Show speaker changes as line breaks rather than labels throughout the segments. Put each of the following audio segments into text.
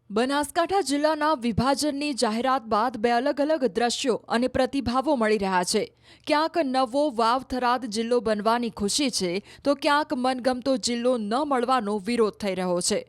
બનાસકાંઠા જિલ્લાના વિભાજનની જાહેરાત બાદ બે અલગ અલગ દ્રશ્યો અને પ્રતિભાવો મળી રહ્યા છે। ક્યાંક નવો વાવ થરાદ જિલ્લો બનવાની ખુશી છે તો ક્યાંક મનગમતો જિલ્લો ન મળવાનો વિરોધ થઈ રહ્યો છે।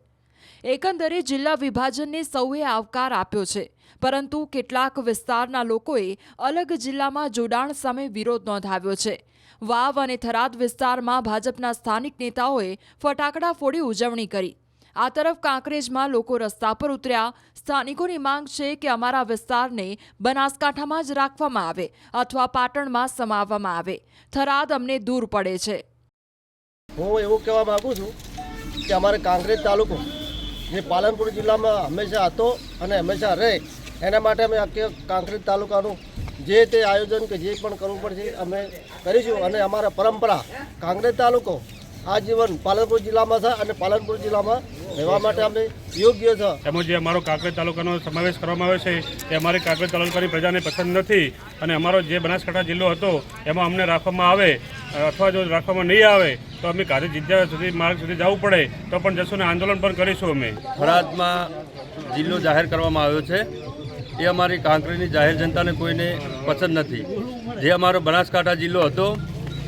એકંદરે જિલ્લા વિભાજનને સૌએ આવકાર આપ્યો છે, પરંતુ કેટલાક વિસ્તારના લોકોએ અલગ જિલ્લામાં જોડાણ સામે વિરોધ નોંધાવ્યો છે। વાવ અને થરાદ વિસ્તારમાં ભાજપના સ્થાનિક નેતાઓએ ફટાકડા ફોડી ઉજવણી કરી। આ તરફ કાંકરેજમાં લોકો રસ્તા પર ઉતર્યા। સ્થાનિકોની માંગ છે કે અમારા વિસ્તારને બનાસકાંઠામાં જ રાખવામાં આવે અથવા પાટણમાં સમાવવામાં આવે। થરાદ અમને દૂર પડે છે।
હું એવું કહેવા માંગુ છું કે અમારે કાંકરેજ તાલુકો જે પાલનપુર જિલ્લામાં હંમેશા હતો અને હંમેશા રહે, એના માટે અમે આખે કાંકરેજ તાલુકાનું જે તે આયોજન કે જે પણ કરવું પડશે અમે કરીશું। અને અમારા પરંપરા કાંકરેજ તાલુકો આજીવન પાલનપુર જિલ્લામાં છે અને પાલનપુર જિલ્લામાં રહેવા માટે અમે યોગ્ય છે।
એમાં જે અમારો કાંકરેજ તાલુકાનો સમાવેશ કરવામાં આવે છે એ અમારી કાંકરેજ તાલુકાની પ્રજાને પસંદ નથી અને અમારો જે બનાસકાંઠા જિલ્લો હતો એમાં અમને રાખવામાં આવે અથવા જો રાખવામાં નહીં આવે તો અમે કાર્ય જિજ્ઞા સુધી માર્ગ સુધી જવું પડે તો પણ જશું ને આંદોલન પણ કરીશું। અમે
થરાદમાં જિલ્લો જાહેર કરવામાં આવ્યો છે એ અમારી કાંકરેજની જાહેર જનતાને કોઈને પસંદ નથી। જે અમારો બનાસકાંઠા જિલ્લો હતો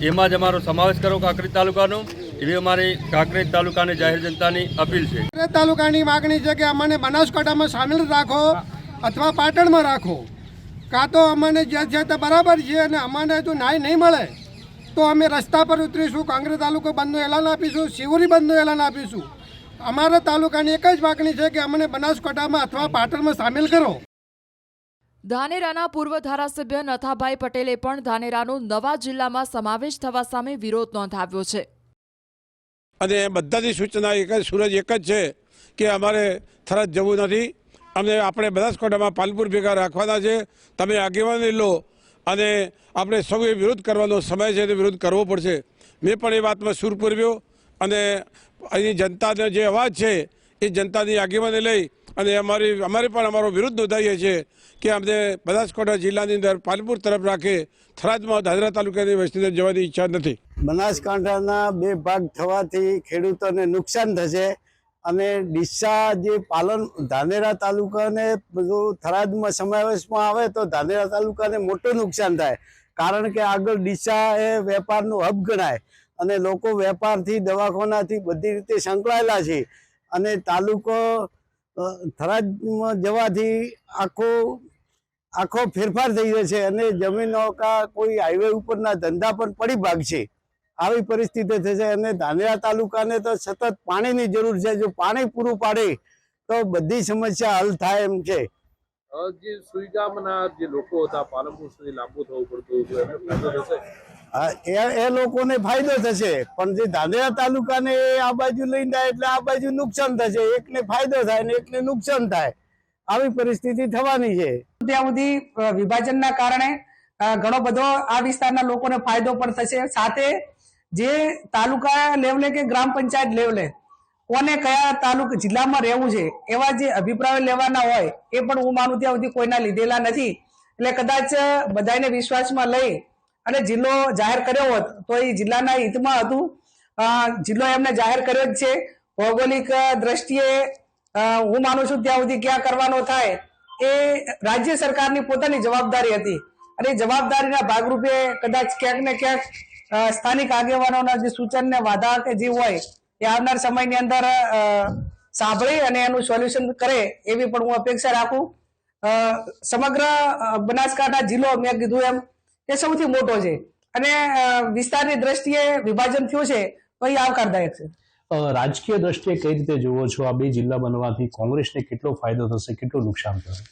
એમાં જ અમારો સમાવેશ કરો કાંકરેજ તાલુકાનો, એવી અમારી કાંકરેજ તાલુકાની જાહેર જનતાની અપીલ છે।
કાંકરેજ તાલુકાની માગણી છે કે અમને બનાસકાંઠામાં સામેલ રાખો અથવા પાટણમાં રાખો, કાં તો અમને જે છે તે બરાબર છે અને અમને જો ન્યાય નહીં મળે તો અમે રસ્તા પર ઉતરીશું। કાંકરેજ તાલુકો બંધનું એલાન આપીશું, શિવરી બંધનું એલાન આપીશું। અમારા તાલુકાની એક જ માગણી છે કે અમને બનાસકાંઠામાં અથવા પાટણમાં સામેલ કરો।
ધાનેરાના પૂર્વ ધારાસભ્ય નથાભાઈ પટેલે પણ ધાનેરાનો નવા જિલ્લામાં સમાવેશ થવા સામે વિરોધ નોંધાવ્યો છે।
અને બધાની સૂચના એક જ સૂરજ એક જ છે કે અમારે થરાદ જવું નથી, અમને આપણે બનાસકાંઠામાં પાલનપુર ભેગા રાખવાના છે। તમે આગેવાની લો અને આપણે સૌએ વિરોધ કરવાનો સમય છે, તે વિરોધ કરવો પડશે। મેં પણ એ વાતમાં સૂર પૂર્વ્યો અને અહીં જનતાનો જે અવાજ છે એ જનતાની આગેવાની લઈ અને અમારે પણ અમારો વિરોધ નોંધાવીએ છીએ કે અમને બનાસકાંઠા જિલ્લાની અંદર પાલનપુર તરફ રાખે, થરાદમાં ધાનેરા તાલુકાની વસ્તીને જવાની ઈચ્છા નથી।
બનાસકાંઠાના બે ભાગ થવાથી ખેડૂતોને નુકસાન થશે અને ડીસા જે ધાનેરા તાલુકાને થરાદમાં સમાવેશમાં આવે તો ધાનેરા તાલુકાને મોટું નુકસાન થાય, કારણ કે આગળ ડીસા એ વેપારનું હબ ગણાય અને લોકો વેપારથી દવાખાનાથી બધી રીતે સંકળાયેલા છે અને તાલુકો થરાદમાં જવાથી આખો ફેરફાર થઈ જશે અને જમીનો કા કોઈ હાઈવે ઉપરના ધંધા પણ પડી ભાગશે। આવી પરિસ્થિતિ થશે અને ધાનેરા તાલુકાને તો સતત પાણીની જરૂર છે। જો પાણી પૂરું પાડે તો બધી સમસ્યા હલ થાય એમ છે।
જે સુઈગામના જે લોકો હતા પાલનપુર સુધી લાંબુ થવું પડતું હતું એમને ફાયદો થશે?
એ લોકોને ફાયદો થશે, પણ જે ધાનેરા તાલુકાને આ બાજુ લઈને જાય એટલે આ બાજુ નુકસાન થશે। એકને ફાયદો થાય ને એકને નુકસાન થાય, આવી પરિસ્થિતિ થવાની છે।
ત્યાં સુધી વિભાજનના કારણે ઘણો બધો આ વિસ્તારના લોકોને ફાયદો પણ થશે। સાથે જે તાલુકા લેવલે કે ગ્રામ પંચાયત લેવલે કોને કયા તાલુકા જિલ્લામાં રહેવું છે એવા જે અભિપ્રાયો લેવાના હોય એ પણ હું માનું ત્યાં સુધી કોઈના લીધેલા નથી। એટલે કદાચ બધાને વિશ્વાસમાં લઈ અને જિલ્લો જાહેર કર્યો હોત તો એ જિલ્લાના હિતમાં હતું। જિલ્લો એમને જાહેર કર્યો જ છે। ભૌગોલિક દ્રષ્ટિએ હું માનું છું ત્યાં સુધી ક્યાં કરવાનો થાય એ રાજ્ય સરકારની પોતાની જવાબદારી હતી અને જવાબદારીના ભાગરૂપે કદાચ ક્યાંક ને ક્યાંક સ્થાનિક આગેવાનોના જે સૂચન ને વાધા કે જે હોય એ આવનાર સમયની અંદર સાંભળી અને એનું સોલ્યુશન કરે એવી પણ હું અપેક્ષા રાખું। સમગ્ર બનાસકાંઠા જિલ્લો મેં કીધું એમ એ સૌથી મોટો છે અને વિસ્તારની દ્રષ્ટિએ વિભાજન થયું છે તો એ આવકારદાયક છે।
રાજકીય દ્રષ્ટિએ કઈ રીતે જુઓ છો આ બે જિલ્લા બનવાથી કોંગ્રેસને કેટલો ફાયદો થશે, કેટલું નુકસાન થશે?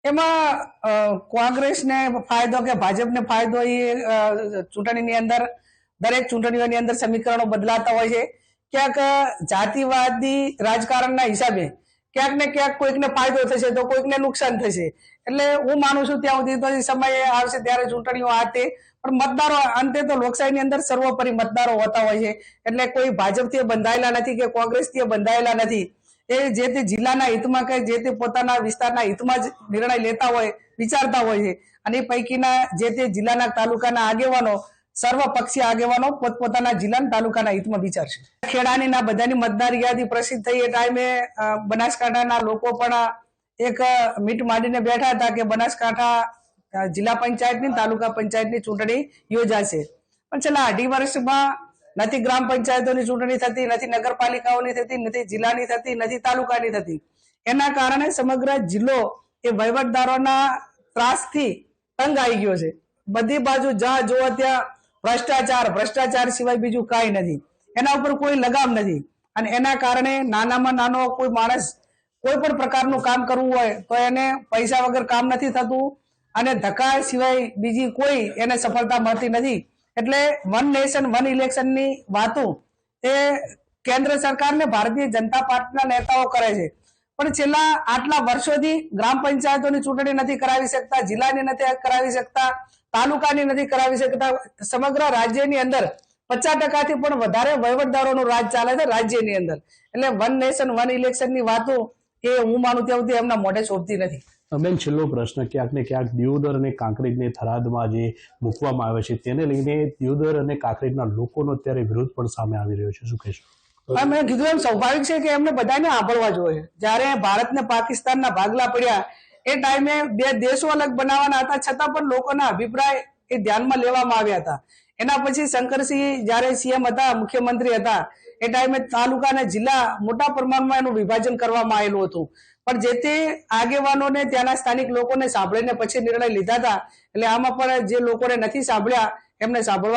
એમાં કોંગ્રેસને ફાયદો કે ભાજપને ફાયદો એ ચૂંટણીની અંદર દરેક ચૂંટણીઓની અંદર સમીકરણો બદલાતા હોય છે। ક્યાંક જાતિવાદી રાજકારણના હિસાબે ક્યાંક ને ક્યાંક કોઈકને ફાયદો થશે તો કોઈકને નુકસાન થશે। એટલે હું માનું છું ત્યાં સુધી તો સમય આવશે ત્યારે ચૂંટણીઓ આતે પણ મતદારો અંતે તો લોકશાહીની અંદર સર્વોપરી મતદારો હોતા હોય છે। એટલે કોઈ ભાજપથી બંધાયેલા નથી કે કોંગ્રેસથી બંધાયેલા નથી। એ જે તે જિલ્લાના હિતમાં કે જે તે પોતાના વિસ્તારના હિતમાં જ નિર્ણય લેતા હોય, વિચારતા હોય છે અને એ પૈકીના જે તે જિલ્લાના તાલુકાના આગેવાનો સર્વપક્ષીય આગેવાનો પોતપોતાના જિલ્લા તાલુકાના હિતમાં વિચારશે. ખેડાની ના બધાની મતદાર યાદી પ્રસિદ્ધ થઈ એ ટાઈમે બનાસકાંઠાના લોકો પણ એક મીટ માંડીને બેઠા હતા કે બનાસકાંઠા જિલ્લા પંચાયતની તાલુકા પંચાયતની ચૂંટણી યોજાશે. પણ છેલ્લા 2.5 વર્ષમાં નથી ગ્રામ પંચાયતોની ચૂંટણી થતી, નથી નગરપાલિકાઓની થતી, નથી જિલ્લાની થતી, નથી તાલુકાની થતી. એના કારણે સમગ્ર જિલ્લો એ વહીવટદારોના ત્રાસથી તંગ આવી ગયો છે. બધી બાજુ જ્યાં જોવો ત્યાં ભ્રષ્ટાચાર સિવાય બીજું કાંઈ નથી. એના ઉપર કોઈ લગામ નથી અને એના કારણે નાનામાં નાનો કોઈ માણસ કોઈ પણ પ્રકારનું કામ કરવું હોય તો એને પૈસા વગર કામ નથી થતું અને ધક્કા સિવાય બીજી કોઈ એને સફળતા મળતી નથી. એટલે વન નેશન વન ઇલેક્શનની વાતો એ કેન્દ્ર સરકાર ને ભારતીય જનતા પાર્ટીના નેતાઓ કરે છે, પણ છેલ્લા આટલા વર્ષોથી ગ્રામ પંચાયતોની ચૂંટણી નથી કરાવી શકતા, જિલ્લાની નથી કરાવી શકતા, તાલુકાની નથી કરાવી શકતા. સમગ્ર રાજ્યની અંદર 50% થી પણ વધારે વહીવટદારોનું રાજ ચાલે છે રાજ્યની અંદર. એટલે વન નેશન વન ઇલેક્શનની વાતો એ હું માનું ત્યાં સુધી એમના મોઢે શોભતી નથી.
બેન, છેલ્લો પ્રશ્ન, ક્યાંક ને ક્યાંક દિયોદર અને કાંકરેજને થરાદમાં જે મૂકવામાં આવે છે તેને લઈને દિયોદર અને કાંકરેજના લોકોનો અત્યારે વિરોધ પણ સામે આવી રહ્યો છે, શું કહેશો?
મેં કીધું એમ સ્વાભાવિક છે કે એમને બધાને સાંભળવા જોઈએ. જ્યારે ભારત ને પાકિસ્તાનના ભાગલા પડ્યા એ ટાઈમે 2 દેશો અલગ બનાવવાના હતા, છતાં પણ લોકોના અભિપ્રાય એ ધ્યાનમાં લેવામાં આવ્યા હતા. એના પછી શંકરસિંહ જ્યારે સીએમ હતા, મુખ્યમંત્રી હતા, એ ટાઈમે તાલુકા અને જિલ્લા મોટા પ્રમાણમાં એનું વિભાજન કરવામાં આવેલું હતું. પણ જે તે આગેવાનોને ત્યાંના સ્થાનિક લોકોને સાંભળીને પછી નિર્ણય લીધા હતા. એટલે આમાં પણ જે લોકોને નથી સાંભળ્યા એમને સાંભળવા